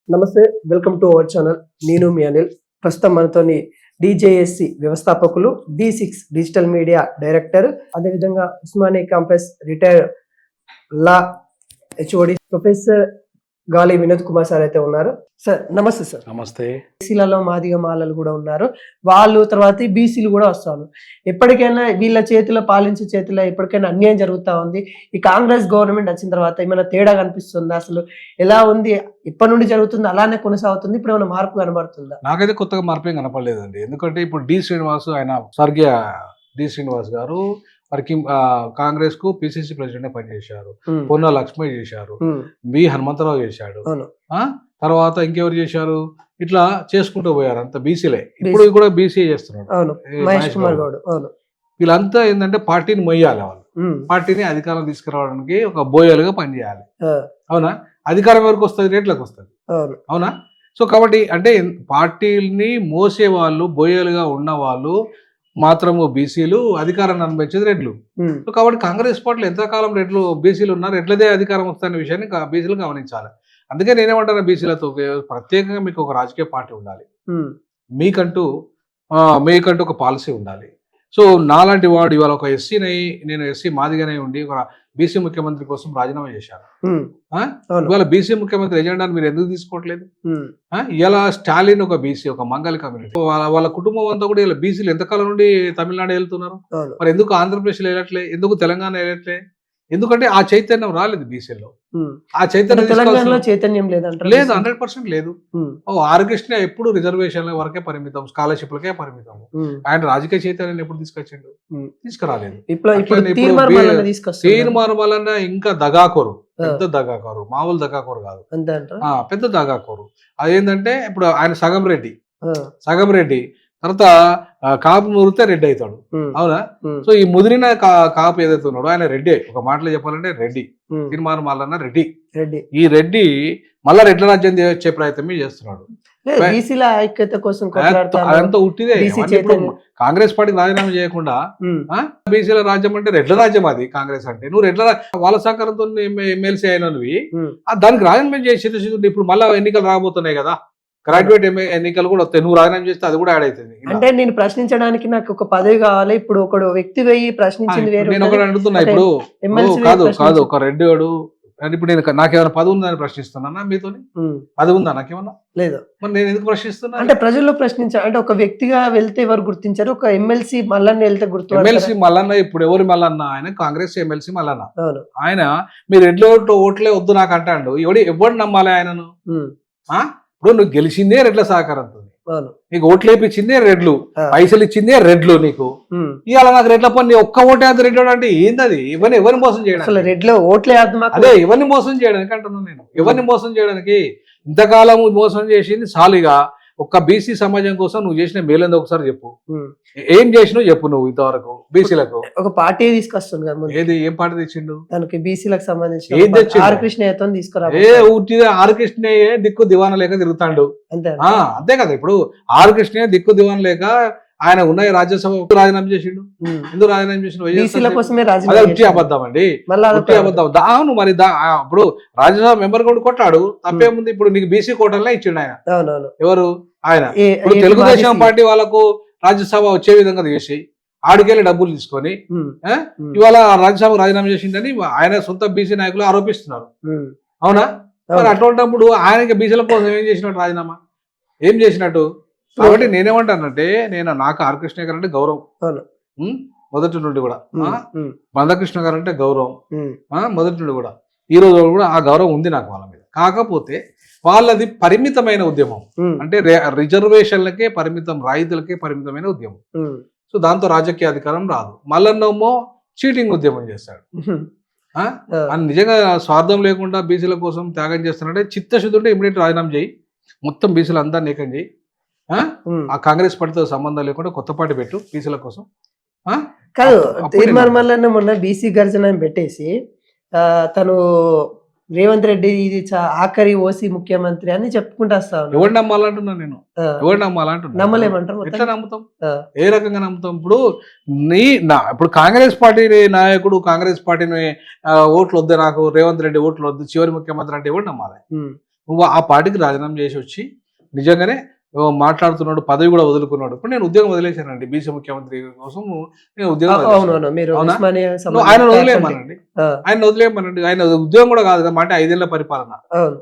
నమస్తే, welcome to our channel. నేను మీ అనిల్. ప్రస్తుతం మనతోని డిజేఎస్సి వ్యవస్థాపకులు, D6 డిజిటల్ మీడియా డైరెక్టర్, అదేవిధంగా ఉస్మానియా క్యాంపస్ రిటైర్డ్ లా హెచ్ఓడి ప్రొఫెసర్ గాలి వినోద్ కుమార్ సార్ అయితే ఉన్నారు. సార్ నమస్తే. సార్ నమస్తే. బీసీలలో మాదిగ మాలలు కూడా ఉన్నారు, వాళ్ళు తర్వాత బీసీలు కూడా వస్తారు. ఎప్పటికైనా వీళ్ళ చేతిలో పాలించే చేతిలో ఎప్పటికైనా అన్యాయం జరుగుతూ ఉంది. ఈ కాంగ్రెస్ గవర్నమెంట్ వచ్చిన తర్వాత ఏమైనా తేడా కనిపిస్తుందా? అసలు ఎలా ఉంది? ఇప్పటి నుండి జరుగుతుంది అలానే కొనసాగుతుంది? ఇప్పుడు ఏమైనా మార్పు కనబడుతుందా? నాకైతే కొత్తగా మార్పు ఏం కనపడలేదండి. ఎందుకంటే ఇప్పుడు డి శ్రీనివాస్, ఆయన స్వర్గీయ డి శ్రీనివాస్ గారు వారికి కాంగ్రెస్ కు పిసిసి ప్రెసిడెంట్ పనిచేశారు. పొన్న లక్ష్మణ్ చేశారు, బి హనుమంతరావు చేశాడు, తర్వాత ఇంకెవరు చేశారు, ఇట్లా చేసుకుంటూ పోయారు. అంత బీసీలే. ఇప్పుడు కూడా బీసీ చేస్తున్నాడు మహేష్ కుమార్ గౌడ్. వీళ్ళంతా ఏంటంటే పార్టీని మొయ్యాలి, వాళ్ళు పార్టీని అధికారం తీసుకురావడానికి ఒక బోయలుగా పనిచేయాలి. అవునా? అధికారం వరకు వస్తుంది, రేట్లకు వస్తుంది. అవునా? సో కాబట్టి అంటే పార్టీని మోసే వాళ్ళు, బోయలుగా ఉన్న వాళ్ళు మాత్రము బీసీలు, అధికారాన్ని అనుభవించేది రెడ్లు. సో కాబట్టి కాంగ్రెస్ పార్టీలో ఎంతకాలం రెడ్లు బీసీలు ఉన్నారు, రెడ్లదే అధికారం వస్తున్న విషయాన్ని బీసీలు గమనించాలి. అందుకే నేనేమంటాను, బీసీలతో ప్రత్యేకంగా మీకు ఒక రాజకీయ పార్టీ ఉండాలి, మీకంటూ ఒక పాలసీ ఉండాలి. సో నాలాంటి వాడు ఇవాళ ఒక నేను ఎస్సీ మాదిగానే ఉండి ఒక బీసీ ముఖ్యమంత్రి కోసం రాజీనామా చేశాను. ఇవాళ బీసీ ముఖ్యమంత్రి ఎజెండాను మీరు ఎందుకు తీసుకోవట్లేదు? ఇలా స్టాలిన్ ఒక బీసీ, ఒక మంగళ కమ్యూనిటీ, వాళ్ళ కుటుంబం అంతా కూడా ఇలా బీసీలు ఎంతకాలం నుండి తమిళనాడు వెళ్తున్నారు. మరి ఎందుకు ఆంధ్రప్రదేశ్లో వెళ్ళట్లే, ఎందుకు తెలంగాణ వెళ్ళట్లే? ఎందుకంటే ఆ చైతన్యం రాలేదు బీసీలో. ఆ చైతన్యం 100% లేదు. ఆర్కృష్ణ ఎప్పుడు రిజర్వేషన్ల వరకే పరిమితం, స్కాలర్షిప్లకే పరిమితం. ఆయన రాజకీయ చైతన్యాన్ని ఎప్పుడు తీసుకొచ్చిండు? తీసుకురాలేదు. తీర్మానం వలన ఇంకా దగాకోరు, పెద్ద దగాకోరు, మామూలు దగాకోరు కాదు, పెద్ద దగాకోరు. అదేంటంటే ఇప్పుడు ఆయన సగం రెడ్డి తర్వాత కాపు ముదిరితే రెడ్డి అవుతాడు. అవునా? సో ఈ ముదిరిన కాపు ఏదైతే ఉన్నాడో ఆయన రెడ్డి. ఒక మాటలో చెప్పాలంటే రెడ్డి, తీర్మానం వలన రెడ్డి. ఈ రెడ్డి మళ్ళా రెడ్ల రాజ్యం వచ్చే ప్రయత్నం చేస్తున్నాడు. ఐక్యత కోసం అదంతా ఉట్టిదే. కాంగ్రెస్ పార్టీకి రాజీనామా చేయకుండా బీసీల రాజ్యం అంటే రెడ్ల రాజ్యం. అది కాంగ్రెస్ అంటే నువ్వు రెడ్ల వాళ్ళ సహకారంతో ఎమ్మెల్సీ అయినా దానికి రాజీనామా చేసేది. ఇప్పుడు మళ్ళీ ఎన్నికలు రాబోతున్నాయి కదా, గ్రాడ్యుయేట్ ఎన్నికలు కూడా వస్తాయి. నువ్వు రాజీనామా చేస్తే అది కూడా యాడ్ అవుతుంది. అంటే నేను ప్రశ్నించడానికి నాకు ఒక పదవి కావాలి. ఇప్పుడు ఒక వ్యక్తి పోయి ప్రశ్నించింది వేరు. నేను ఒకటి అడుగుతున్నా, ఇప్పుడు కాదు ఒక రెడ్డి వాడు ఇప్పుడు నాకేమైనా పదవి ఉందని ప్రశ్నిస్తున్నా? మీతో పదవి ఉందా? నాకేమన్నా లేదు. మరి నేను ఎందుకు ప్రశ్నిస్తున్నా? అంటే ప్రజల్లో ప్రశ్నించారు. అంటే ఒక వ్యక్తిగా వెళ్తే ఎవరు గుర్తించారు? ఒక ఎమ్మెల్సీ మల్లన్న వెళ్తే గుర్తు. ఎమ్మెల్సీ మల్లన్న ఇప్పుడు ఎవరు మల్లన్న? ఆయన కాంగ్రెస్ ఎమ్మెల్సీ మల్లన్న. ఆయన మీరు రెడ్ల ఓట్లే వద్దు నాకు అంటాడు. ఎవడు నమ్మాలి ఆయనను? ఇప్పుడు నువ్వు గెలిచిందే రెడ్ల సహకారంతో, నీకు ఓట్లు వేయించిందే రెడ్లు, పైసలు ఇచ్చిందే రెడ్లు. నీకు ఇవాళ నాకు రెడ్ల పని ఒక్క ఓటే అది రెడ్లు అంటే ఏంది? అది ఎవరిని మోసం చేయడానికి? రెడ్లో ఓట్లే అదే ఎవరిని మోసం చేయడానికి అంటున్నాను నేను. ఎవరిని మోసం చేయడానికి? ఇంతకాలం మోసం చేసింది సాలిగా. ఒక్క బీసీ సమాజం కోసం నువ్వు చేసిన మేలేందో ఒకసారి చెప్పు. ఏం చేసినావు చెప్పు నువ్వు ఇంతవరకు బీసీలకు? ఒక పార్టీ తీసుకొస్తుంది కదా. ఏది? ఏం పార్టీ తెచ్చిండు? దానికి బీసీలకు సంబంధించి ఏం తెచ్చిండు? ఆర్కృష్ణయ్యతో తీసుకురా. ఆర్కృష్ణయ్యే దిక్కు దివాన లేక తిరుగుతాడు. అంతే కదా. ఇప్పుడు ఆర్కృష్ణయ్య దిక్కు దివాన లేక ఆయన ఉన్న రాజ్యసభ రాజీనామా చేసిండు. ఎందుకు రాజీనామా చేసిండు? అబద్ధం అండి, అబద్ధం. దాను మరి ఇప్పుడు రాజ్యసభ మెంబర్ కూడా కొట్టాడు, తప్పేముంది? ఇప్పుడు నీకు బీసీ కోటలనే ఇచ్చిండు ఆయన. ఎవరు? ఆయన. ఇప్పుడు తెలుగుదేశం పార్టీ వాళ్ళకు రాజ్యసభ వచ్చే విధంగా చేసి ఆడికెళ్ళి డబ్బులు తీసుకొని ఇవాళ రాజ్యసభకు రాజీనామా చేసిండని ఆయన సొంత బీసీ నాయకులు ఆరోపిస్తున్నారు. అవునా? మరి అటువంటిప్పుడు ఆయనకి బీసీల కోసం ఏం చేసినట్టు? రాజీనామా ఏం చేసినట్టు? కాబట్టి నేనేమంటానంటే, నాకు ఆర్కృష్ణ గారు అంటే గౌరవం మొదటి నుండి కూడా. మందకృష్ణ గారు అంటే గౌరవం మొదటి నుండి కూడా. ఈ రోజు కూడా ఆ గౌరవం ఉంది నాకు వాళ్ళ మీద. కాకపోతే వాళ్ళది పరిమితమైన ఉద్యమం. అంటే రిజర్వేషన్లకే పరిమితం, రైతులకే పరిమితమైన ఉద్యమం. సో దాంతో రాజకీయ అధికారం రాదు. మళ్ళన్నోమో చీటింగ్ ఉద్యమం చేస్తాడు. నిజంగా స్వార్థం లేకుండా బీసీల కోసం త్యాగం చేస్తానంటే చిత్తశుద్ధి ఉంటే ఇమీడియట్ రాజీనామా చేయి, మొత్తం బీసీలు అందరినీ ఏకం చేయి. ఆ కాంగ్రెస్ పార్టీతో సంబంధం లేకుండా కొత్త పార్టీ పెట్టు బీసీల కోసం. కాదు, తీర్మానం వల్ల మొన్న బీసీ గర్జన పెట్టేసి తను రేవంత్ రెడ్డి ఇది ఆఖరి ఓసీ ముఖ్యమంత్రి అని చెప్పుకుంటా వస్తాను. ఎవరు నమ్మాలంటున్నా నేను? ఎవరు నమ్మాలంటున్నా? నమ్మలేమంటారు. ఎట్లా నమ్ముతాం? ఏ రకంగా నమ్ముతాం? ఇప్పుడు కాంగ్రెస్ పార్టీ నాయకుడు కాంగ్రెస్ పార్టీని ఓట్లు వద్దు నాకు, రేవంత్ రెడ్డి ఓట్లు వద్దు, చివరి ముఖ్యమంత్రి అంటే ఎవరు నమ్మాలి? నువ్వు ఆ పార్టీకి రాజీనామా చేసి వచ్చి నిజంగానే మాట్లాడుతున్నాడు, పదవి కూడా వదులుకున్నాడు. ఇప్పుడు నేను ఉద్యోగం వదిలేశానండి బీసీ ముఖ్యమంత్రి కోసం, నేను ఉద్యోగం అవునవును మీరు అవునా? ఉస్మానియా ఆయన వదిలేయమనండి, ఆయన ఉద్యోగం కూడా కాదు కదా, అంటే 5 ఏళ్ల పరిపాలన,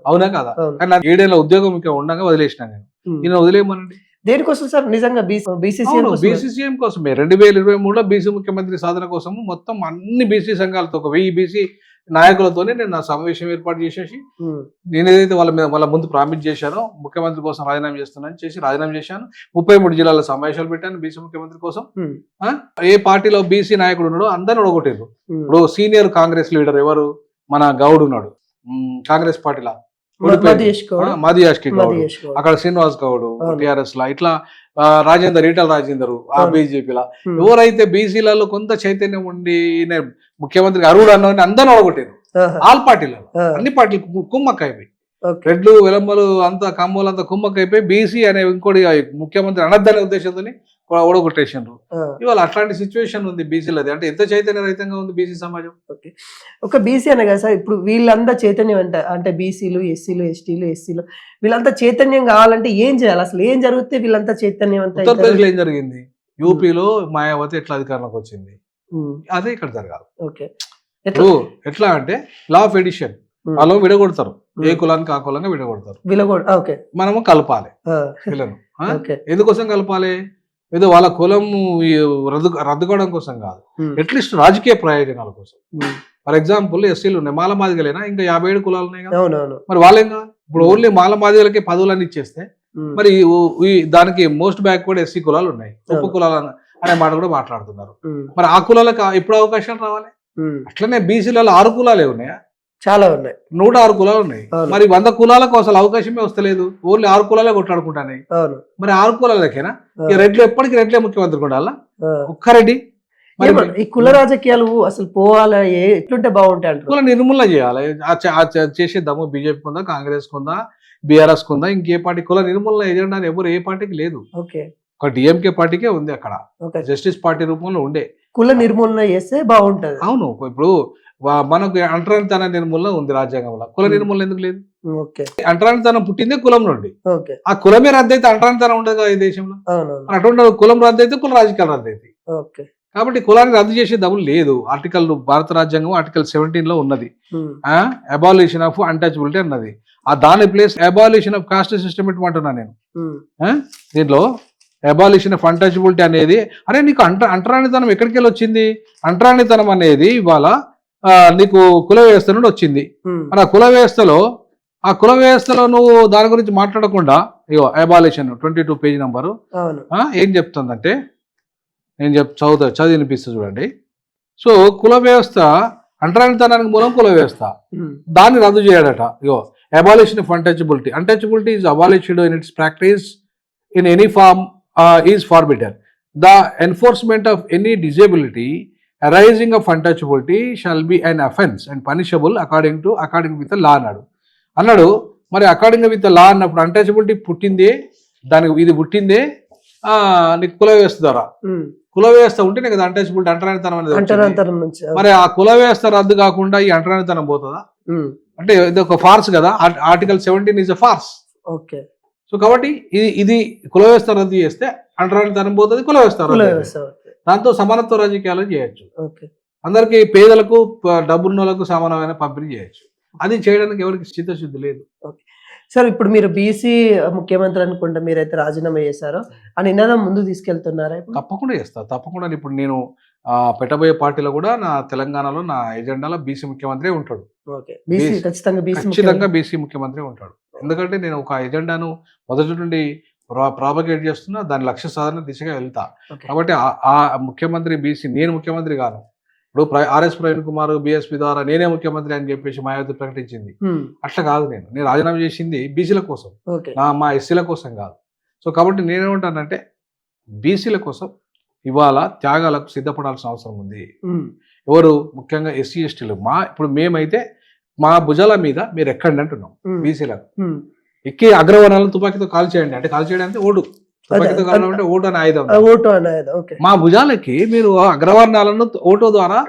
అవునా కదా? కానీ నాకు 7 ఏళ్ల ఉద్యోగం ఇంకా ఉండగా వదిలేసిన నేను. ఈయన వదిలేయమనండి. దేనికోసం సార్ నిజంగా బీసీసీఎం కోసమే 2023లో బీసీ ముఖ్యమంత్రి సాధన కోసం మొత్తం అన్ని బీసీ సంఘాలతో ఒక 1000 బీసీ నాయకులతోనే నేను నా సమావేశం ఏర్పాటు చేసేసి నేను ఏదైతే వాళ్ళ ముందు ప్రామిస్ చేశానో ముఖ్యమంత్రి కోసం రాజీనామా చేస్తున్నాను చేసి రాజీనామా చేశాను. 33 జిల్లాల సమావేశాలు పెట్టాను బీసీ ముఖ్యమంత్రి కోసం. ఏ పార్టీలో బీసీ నాయకుడు ఉన్నాడో అందరిని ఒడగొట్టారు. ఇప్పుడు సీనియర్ కాంగ్రెస్ లీడర్ ఎవరు, మన గౌడ్ ఉన్నాడు కాంగ్రెస్ పార్టీలో, మాదియాష్కి గౌడ్, అక్కడ శ్రీనివాస్ గౌడ్ టిఆర్ఎస్ లా, ఇట్లా రాజేందర్, ఈటల రాజేందర్ ఆ బీజేపీలా, ఎవరైతే బీసీలలో కొంత చైతన్యం ఉండి ముఖ్యమంత్రికి అర్హుడు అన్న అందరిని ఒడగొట్టారు. ఆల్ పార్టీలలో అన్ని పార్టీలు కుమ్మక్కైపోయి, రెడ్లు వెలంబలు అంతా కమ్మలు అంతా కుమ్మక్కైపోయి బీసీ అనే ఇంకోటి ముఖ్యమంత్రి అనద్దనే ఉద్దేశంతో ఓడగొట్టేసారు. ఇవాళ అట్లాంటి సిచ్యువేషన్ ఉంది బీసీలది. అంటే ఎంత చైతన్య రహితంగా ఉంది బీసీ సమాజం. ఒక బీసీ అనే కదా సార్, ఇప్పుడు వీళ్ళంతా చైతన్యం అంటే బీసీలు, ఎస్సీలు, ఎస్టీలు వీళ్ళంతా చైతన్యం కావాలంటే ఏం చేయాలి, అసలు ఏం జరిగితే వీళ్ళంతా చైతన్యం? ఉత్తరప్రదేశ్ లో ఏం జరిగింది, యూపీలో మాయావతి ఎట్లా అధికారంలోకి వచ్చింది, అదే ఇక్కడ జరగాలి. ఇప్పుడు ఎట్లా అంటే లా ఆఫ్ ఎడిషన్, వాళ్ళు విడగొడతారు, ఏ కులానికి ఆ కులంగా విడగొడతారు, మనము కలపాలి వీళ్ళను. ఎందుకోసం కలపాలి? ఏదో వాళ్ళ కులం రద్దుకోవడం కోసం కాదు, అట్లీస్ట్ రాజకీయ ప్రయోజనాల కోసం. ఫర్ ఎగ్జాంపుల్ ఎస్సీలు ఉన్నాయి, మాల మాదిగలేనా, ఇంకా 57 కులాలు ఉన్నాయి కదా, మరి వాళ్ళేగా ఇప్పుడు ఓన్లీ మాల మాదిగలకే పదవులన్నీ ఇచ్చేస్తే మరి దానికి మోస్ట్ బ్యాక్వర్డ్ ఎస్సీ కులాలు ఉన్నాయి, ఉప కులాలు అనే మాట కూడా మాట్లాడుతున్నారు. మరి ఆ కులాలకు ఎప్పుడు అవకాశాలు రావాలి? అట్లనే బీసీలలో 6 కులాలే ఉన్నాయా? చాలా ఉన్నాయి, 106 కులాలు ఉన్నాయి. మరి 100 కులాలకు అసలు అవకాశమే వస్తలేదు, ఓన్లీ 6 కులాలే కొట్లాడుకుంటాయి. మరి 6 కులాలకేనా రెడ్లు ఎప్పటికీ రెడ్లే ముఖ్యమంత్రి ఉండాలా? ఒక్క రెడ్డి. మరి ఈ కుల రాజకీయాలు అసలు పోవాలా, ఎట్లుంటే బాగుంటాయి? కుల నిర్మూలన చేయాలి. చేసే దమ్ము బీజేపీ కుందా, కాంగ్రెస్ కుందా, బీఆర్ఎస్ కుందా, ఇంకే పార్టీ కుల నిర్మూలన ఎజెండా ఎవరు ఏ పార్టీకి లేదు. ఒక డిఎంకే పార్టీకే ఉంది, అక్కడ జస్టిస్ పార్టీ రూపంలో ఉండే. కుల నిర్మూలన చేస్తే బాగుంటది. అవును, ఇప్పుడు మనకు అంటరానితన నిర్మూలన ఉంది రాజ్యాంగంలో, కుల నిర్మూలన ఎందుకు లేదు? అంటరానితనం పుట్టిందే కులం నుండి, ఆ కులమే రద్దయితే అంటరానితనం ఉండదు కదా ఈ దేశంలో. అటువంటి కులం రద్దయితే కుల రాజకీయాలు రద్దయితాయి. కాబట్టి కులాన్ని రద్దు చేసే దమ్ము లేదు. భారత రాజ్యాంగం ఆర్టికల్ 17 లో ఉన్నది, అబాలిషన్ ఆఫ్ అన్టచబిలిటీ అన్నది. దాని place abolition of caste system ఇట్మంటున్నా నేను. దీంట్లో అబాలిషన్ ఆఫ్ అన్టచబిలిటీ అనేది, అరే నీకు అంటరానితనం ఎక్కడికి వెళ్ళి వచ్చింది? అంటరానితనం అనేది ఇవాళ నీకు కుల వ్యవస్థ నుండి వచ్చింది. మరి ఆ కుల వ్యవస్థలో నువ్వు దాని గురించి మాట్లాడకుండా ఇగో అబాలిషన్ 22 పేజీ నంబరు ఏం చెప్తుందంటే, నేను చదివి వినిపిస్తా చూడండి. సో కుల వ్యవస్థ, అంటరానితనానికి మూలం కుల వ్యవస్థ, దాన్ని రద్దు చేయడట. ఇగో abolition of untouchability. Untouchability is abolished in its practice in any form is forbidden. The enforcement of any disability arising of untouchability shall be an offense and punishable according with the law అన్నాడు. మరి according with the law అన్నప్పుడు untouchability పుట్టిందే, దానికి ఇది పుట్టిందే నీకు కుల వ్యవస్థ ద్వారా. కుల వ్యవస్థ ఉంటేనే కదా అన్టచబిలిటీ, అంటరానితనం అనేది. మరి ఆ కుల వ్యవస్థ రద్దు కాకుండా ఈ అంటరానితనం పోతుందా? అంటే ఇది ఒక ఫార్స్ కదా, article 17 is a farce. So కాబట్టి ఇది కుల వ్యవస్థ రద్దు చేస్తే అంటరానితనం పోతుంది, కుల వ్యవస్థ దాంతో సమానత్వ రాజకీయాలు చేయొచ్చు. అందరికి పేదలకు డబ్బున్నోళ్లకు సమానమైన పంపిణీ చేయొచ్చు. అది చేయడానికి ఎవరికి చిత్తశుద్ధి లేదు. సార్ ఇప్పుడు మీరు బీసీ ముఖ్యమంత్రి అనుకుంటే మీరైతే రాజీనామా చేశారో ఆ నినాదం ముందు తీసుకెళ్తున్నారా? తప్పకుండా చేస్తా, తప్పకుండా. ఇప్పుడు నేను పెట్టబోయే పార్టీలో కూడా నా తెలంగాణలో నా ఎజెండాలో బీసీ ముఖ్యమంత్రి ఉంటాడు. ఖచ్చితంగా బీసీ ముఖ్యమంత్రి ఉంటాడు. ఎందుకంటే నేను ఒక ఎజెండాను మొదటి నుండి ప్రాపగేట్ చేస్తున్నా, దాని లక్ష్య సాధన దిశగా వెళ్తా. కాబట్టి ఆ ముఖ్యమంత్రి బీసీ, నేను ముఖ్యమంత్రి కాను. ఇప్పుడు ఆర్ఎస్ ప్రవీణ్ కుమార్ బీఎస్పీ ద్వారా నేనే ముఖ్యమంత్రి అని చెప్పేసి మాయావతి ప్రకటించింది. అట్లా కాదు, నేను రాజీనామా చేసింది బీసీల కోసం, మా ఎస్సీల కోసం కాదు. సో కాబట్టి నేనేమంటానంటే బీసీల కోసం ఇవాళ త్యాగాలకు సిద్ధపడాల్సిన అవసరం ఉంది. ఎవరు? ముఖ్యంగా ఎస్సీ ఎస్టీలు. ఇప్పుడు మేమైతే మా భుజాల మీద మీరు ఎక్కండి అంటున్నాం. బీసీలకు ఎక్కి అగ్రవర్ణాలను తుపాకీతో కాల్ చేయండి అంటే, కాల్ చేయడం అంటే ఓటు, తుపాకీతో కాలం అంటే ఓటు అని ఆయుధం. మా భుజాలకి మీరు అగ్రవర్ణాలను ఓటు ద్వారా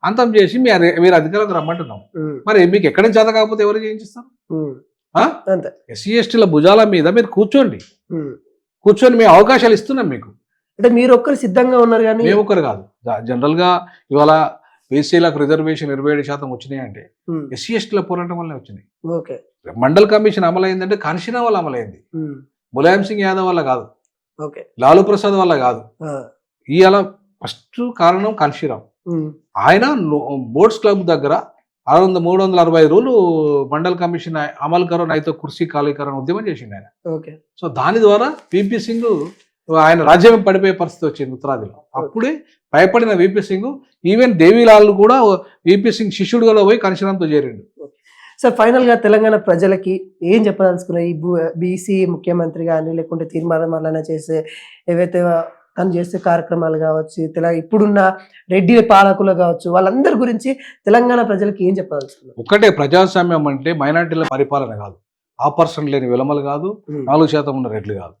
అంతం చేసి మీరు అధికారంలోకి రమ్మంటున్నాం. మరి మీకు ఎక్కడి నుంచి చేత కాకపోతే ఎవరు చేయించిస్తారు? అంతే. ఎస్సీ ఎస్టీల భుజాల మీద మీరు కూర్చోండి, ఉమ్. కూర్చొని మేము అవకాశాలు ఇస్తున్నాం మీకు. అంటే మీరు ఒక్కరు సిద్ధంగా ఉన్నారు కానీ మేము ఒకరు కాదు, జనరల్ గా ఇవాళ బీసీలకు రిజర్వేషన్ 27% వచ్చినాయి అంటే ఉమ్. ఎస్సీ ఎస్టీల పోరాటం వల్లనే వచ్చినాయి. ఓకే. మండల్ కమిషన్ అమలైందంటే కాన్షినా వల్ల అమలైంది, ఉమ్. ములాయం సింగ్ యాదవ్ వల్ల కాదు, ఓకే. లాలూ ప్రసాద్ వల్ల కాదు. ఆ. ఇవాళ ఫస్ట్ కారణం కాన్షీరామ్. ఉమ్. ఆయన బోర్డ్స్ క్లబ్ దగ్గర 365 రోజులు మండల్ కమిషన్ అమలు కరో నైతో కుర్సీ ఖాళీకరణ ఉద్యమం చేసిండు ఆయన. ఓకే. సో దాని ద్వారా విపి సింగ్ ఆయన రాజ్యం పడిపోయే పరిస్థితి వచ్చింది ఉత్తరాదిలో. అప్పుడే భయపడిన విపి సింగ్ ఈవెన్ దేవీలాల్ కూడా విపి సింగ్ శిష్యుడుగా పోయి కాన్షీరామ్తో చేరిండు. సార్ ఫైనల్ గా తెలంగాణ ప్రజలకి ఏం చెప్పదలుచుకున్నాయి? ఈ బీసీ ముఖ్యమంత్రి కానీ లేకుంటే తీర్మానం అలానే చేసే ఏవైతే తను చేసే కార్యక్రమాలు కావచ్చు, ఇప్పుడున్న రెడ్డి పాలకులు కావచ్చు, వాళ్ళందరి గురించి తెలంగాణ ప్రజలకి ఏం చెప్పదలుచుకున్నారు? ఒకటే, ప్రజాస్వామ్యం అంటే మైనార్టీల పరిపాలన కాదు, ఆపర్సన్ లేని విలమలు కాదు, 4% ఉన్న రెడ్లు కాదు.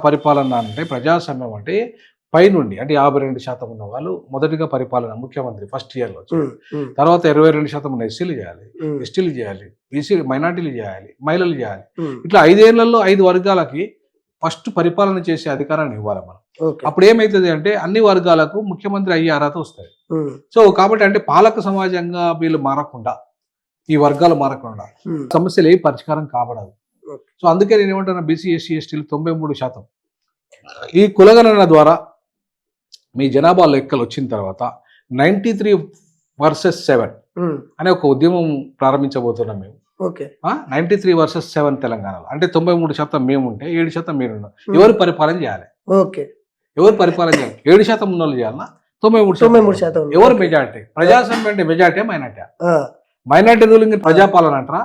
పరిపాలన అంటే ప్రజాస్వామ్యం అంటే పైనుండి అంటే 52% ఉన్న వాళ్ళు మొదటిగా పరిపాలన ముఖ్యమంత్రి ఫస్ట్ ఇయర్ లో, తర్వాత 22% ఉన్న ఎస్సీలు చేయాలి, ఎస్టీలు చేయాలి, బీసీ మైనార్టీలు చేయాలి, మహిళలు చేయాలి. ఇట్లా 5 ఏళ్లలో 5 వర్గాలకి ఫస్ట్ పరిపాలన చేసే అధికారాన్ని ఇవ్వాలి మనం. అప్పుడు ఏమైతుంది అంటే అన్ని వర్గాలకు ముఖ్యమంత్రి అయ్యే అర్హత వస్తుంది. సో కాబట్టి అంటే పాలక సమాజంగా వీళ్ళు మారకుండా, ఈ వర్గాలు మారకుండా సమస్యలు ఏ పరిష్కారం కాబడదు. సో అందుకే నేను ఏమంటున్నా, బీసీ ఎస్సీ ఎస్టీలు 93%. ఈ కులగణన ద్వారా మీ జనాభా లెక్కలు వచ్చిన తర్వాత 93 వర్సెస్ 7 అనే ఒక ఉద్యమం ప్రారంభించబోతున్నాం మేము. 93 వర్సెస్ 7 తెలంగాణలో. అంటే 93% మేము ఉంటే 7% మీరున్నారు. ఎవరు పరిపాలన చేయాలి? ఓకే. ఎవరు పరిపాలన చేయాలి? 7% ఉన్న వాళ్ళు చేయాలన్నా 93%? ఎవరు మెజార్టీ? ప్రజాస్వామ్యం అంటే మెజార్టీ మైనార్టీ? మైనార్టీ రూలింగ్ ప్రజాపాలన అంటారా,